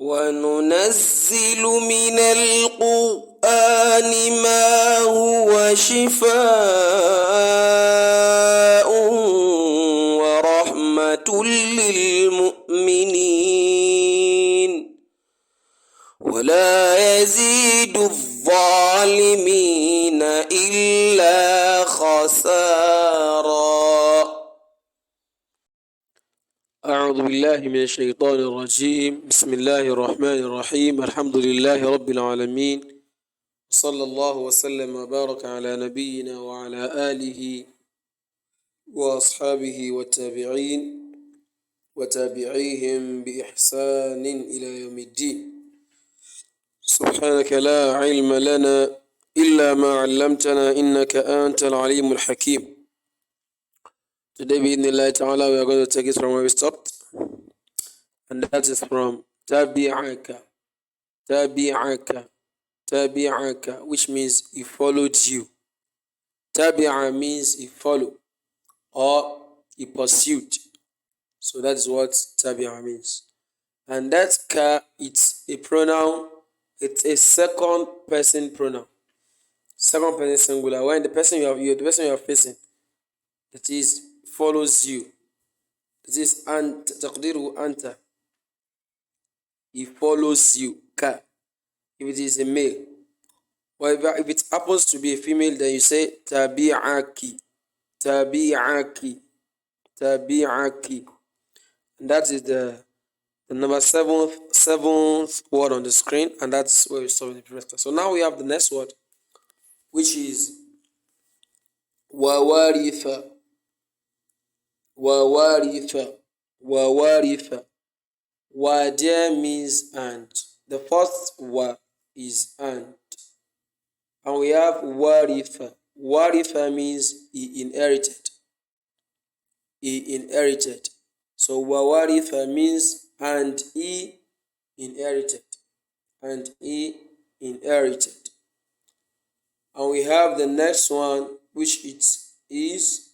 وننزل من القرآن ما هو شفاء ورحمة للمؤمنين ولا يزيد الظالمين إلا خسارا. أعوذ بالله من الشيطان الرجيم. بسم الله الرحمن الرحيم. الحمد لله رب العالمين، صلى الله وسلم وبارك على نبينا وعلى آله وأصحابه والتابعين وتابعيهم بإحسان إلى يوم الدين. سبحانك لا علم لنا إلا ما علمتنا إنك أنت العليم الحكيم. Today, بإذن ta'ala, we are going to take it from where we stopped, and that is from tabi'aka, tabi'aka, tabi'aka, which means he followed you. Tabi'a means he followed or he pursued. So that's what tabi'a means. And that ka, it's a pronoun, it's a second person pronoun. Second person singular. When the person the person you are facing, that is, follows you. That is taqdiru anta. He follows you. Ka. If it is a male. Or if it happens to be a female, then you say tabi'aki. Tabi'aki. Tabi'aki. And that is the number seventh word on the screen, and that's where we stop in the previous class. So now we have the next word, which is wawaritha. Wawaritha. Wawaritha. Wa there means and. The first wa is and we have waritha. Waritha means he inherited. He inherited. So wawaritha means and he inherited. And he inherited. And we have the next one, which it is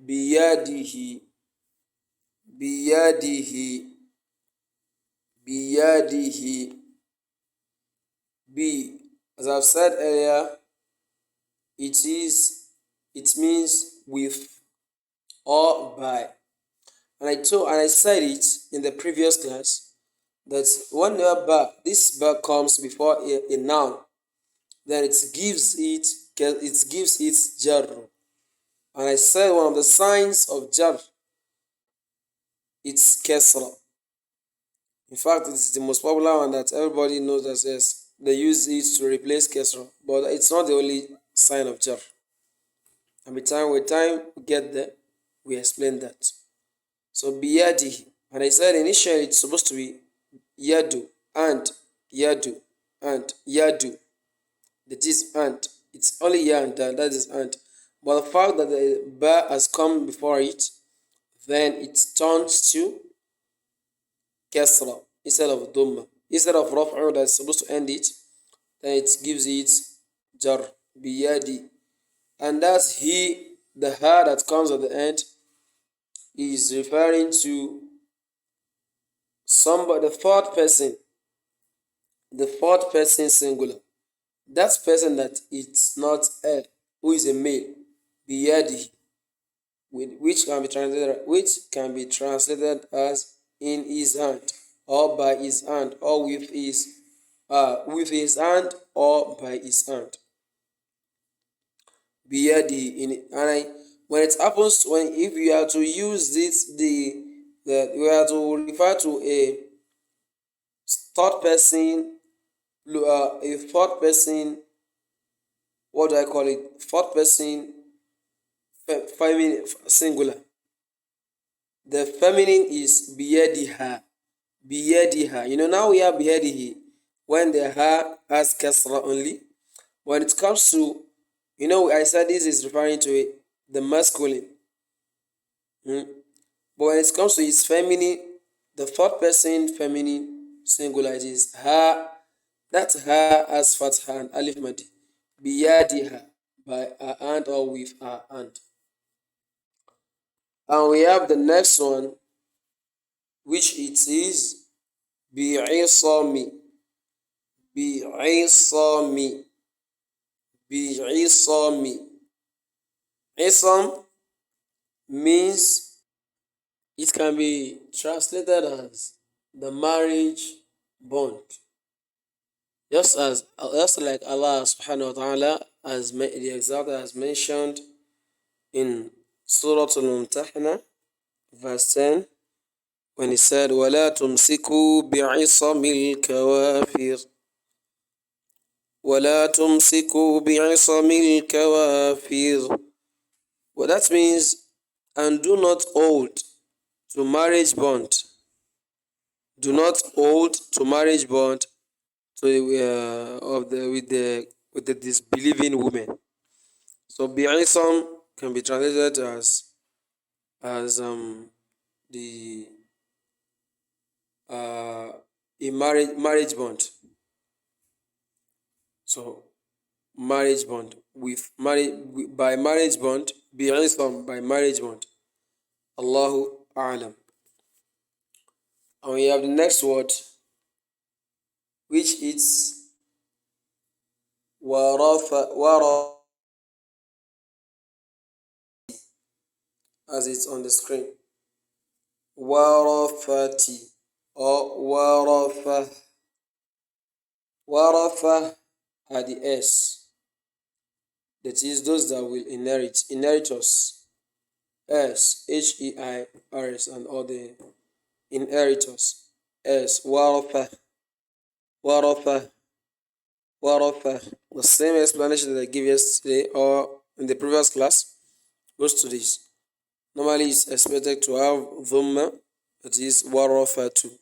biyadihi. Biyadihi. Biyadihi. Bi, as I've said earlier, it means with or by. And I said it in the previous class that whenever this verb comes before a noun, then it gives it jar. And I said one of the signs of jar, it's kesra. In fact, it is the most popular one that everybody knows that yes, they use it to replace kesra, but it's not the only sign of jar. And with time we get there, we explain that. So biyadihi, and I said initially it's supposed to be yadu and yadu and yadu. That is and. It's only ya and that is and. But the fact that the ba has come before it, then it turns to kasra instead of dhamma. Instead of raf'u that's supposed to end it, then it gives it jar, biyadi. And that's he, the ha that comes at the end, is referring to somebody, the fourth person singular. That person that it's not a, who is a male, biyadi, which can be translated as in his hand, or by his hand, or with his hand, or by his hand. Biyadi, when it happens, if you are to use this, we are to refer to a third person, what do I call it? Fourth person feminine singular. The feminine is biyadiha. Biyadiha. Now we have biyadihi when the ha has kasra only. When it comes to, I said this is referring to the masculine. But when it comes to its feminine, the fourth person feminine singular, it is ha. That ha has fatha and alif madi. Biyadiha, by her hand or with her hand. And we have the next one, which it is بعصم بعصم بعصم. Isam means, it can be translated as the marriage bond. Just like Allah subhanahu wa ta'ala as the example as mentioned in Surah Al-Mumtahana, verse 10, when he said, وَلَا تُمْسِكُوا بِعِصَمِ الْكَوَافِرِ وَلَا تُمْسِكُوا بِعِصَمِ الْكَوَافِرِ. Well, that means, and do not hold to marriage bond. Do not hold to marriage bond to of the with the disbelieving women. So bi'isam can be translated as the a marriage bond. So marriage bond with marriage by marriage bond, bi'isam by marriage bond. Allahu a'lam. And we have the next word, which is warafa, as it's on the screen. Warafati or warafa. Warafa are the S. That is those that will inheritors. S, Heirs, and all the inheritors. S, warafa, warafa, warafa. The same explanation that I gave yesterday or in the previous class goes to this. Normally, it's expected to have dhamma, that is warafa too.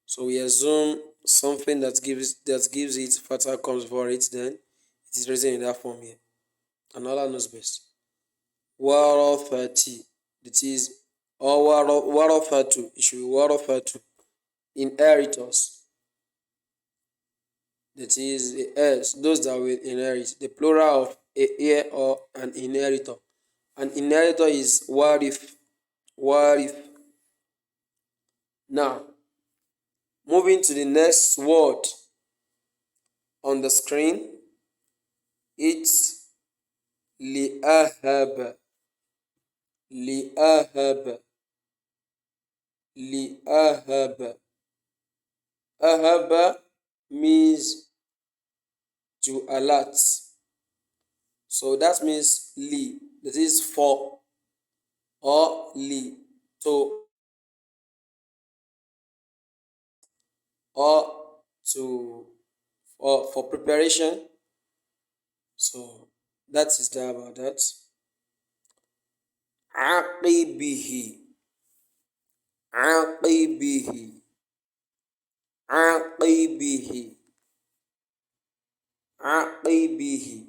So we assume something that gives it fatha comes for it, then it is written in that form here. And Allah knows best. Warafati, that is, or warafatu, it should be warafatu, inheritors. That is the heirs, those that will inherit. The plural of a heir or an inheritor. An inheritor is warif. Warif. Now, moving to the next word on the screen, it's li'ahab. Li'ahab. Li'ahab. Ahaba means to alert. So that means li, that is for, or li, to, or to, or for preparation. So that is there about that. Aqibihi. Aqibihi. Aqibihi. Aqibihi.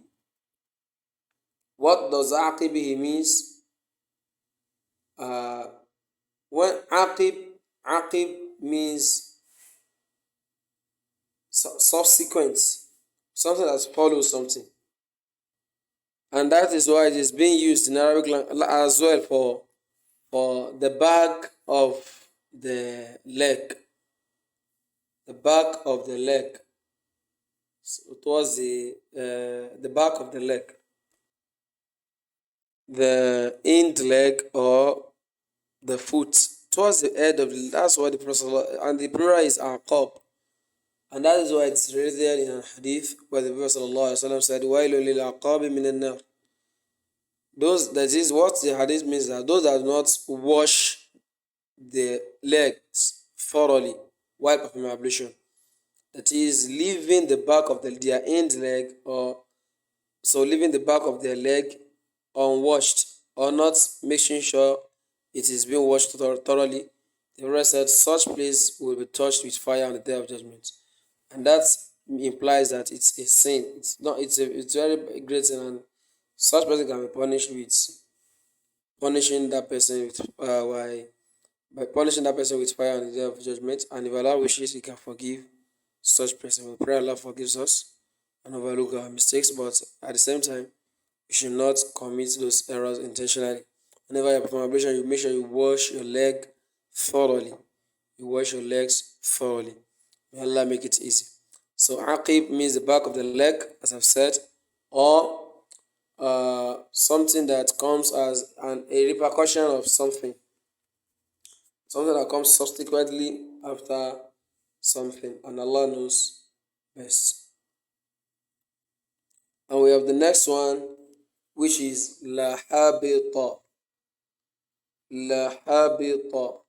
What does aqibihi means? When aqib means subsequent, something that follows something, and that is why it is being used in Arabic as well for the back of the leg, the back of the leg. So towards the back of the leg, the hind leg or the foot towards the head of the, that's what the Prophet, and the plural is aqab, and that is why it's related in a hadith where the Prophet said, "Wailun lil aqabi min nar." Those, that is what the hadith means, that those that do not wash the legs thoroughly while performing ablution, that is leaving the back of their hind leg, or so leaving the back of their leg unwashed, or not making sure it is being washed thoroughly, the Prophet said such place will be touched with fire on the day of judgment. And that implies that it's a sin. It's not. It's very great sin, and such person can be punished with punishing that person with by punishing that person with fire on the day of judgment. And if Allah wishes, He can forgive such person. We pray Allah forgives us and overlook our mistakes, but at the same time, you should not commit those errors intentionally. Whenever you perform ablution, you make sure you wash your leg thoroughly. You wash your legs thoroughly. May Allah make it easy. So aqib means the back of the leg, as I've said, or something that comes as a repercussion of something that comes subsequently after something, and Allah knows best. And we have the next one, which is la habita. La habita.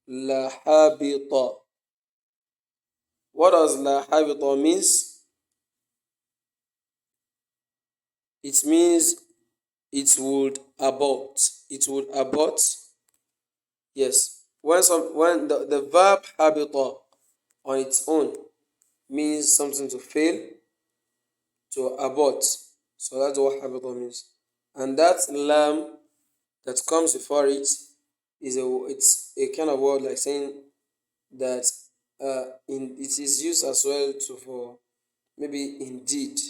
La habita. What does la habita means? It means it would abort. It would abort. Yes. When the verb habita on its own means something to fail, to abort. So that's what habita means. And that lam that comes before it it's a kind of word like saying that it is used as well to for maybe indeed,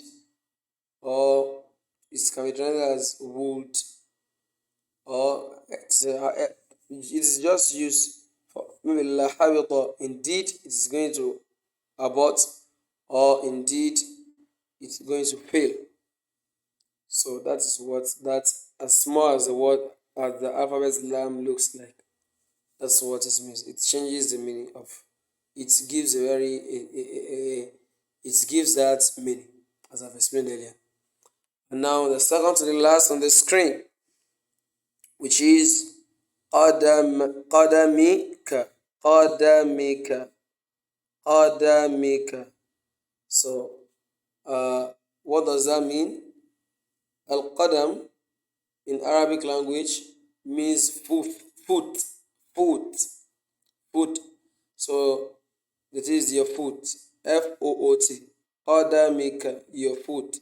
or it can be translated as would, or it is just used for maybe la habita, indeed it is going to abort, or indeed it's going to fail. So that is what that, as small as the word as the alphabet lam looks like, that's what it means. It changes the meaning of, it gives a very it gives that meaning, as I've explained earlier. And now the second to the last on the screen, which is qadamika, qadamika, qadamika. So what does that mean? Al-qadam in Arabic language means foot, foot, foot, foot. So that is your foot. Foot. Qadamika, your foot.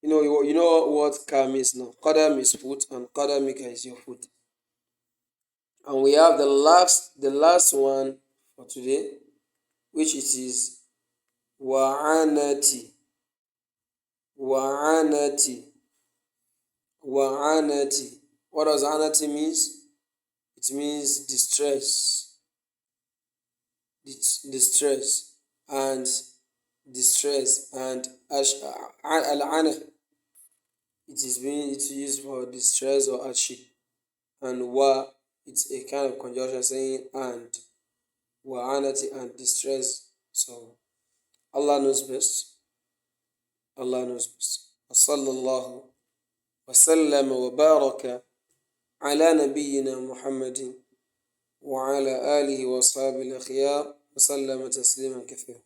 You know what ka means now. Qadam is foot and qadamika is your foot. And we have the last one for today, which it is wa'anati. Wa'anati. Wa'anati. What does anati means? It means distress. Distress and distress and al-ana. It's used for distress or hardship. And wa, it's a kind of conjunction saying and. Wa'anati and distress. So Allah knows best. Allah knows best. وصلى الله وسلم وبارك على نبينا محمد وعلى آله وأصحابه الأخيار وسلم تسليما كثيرا.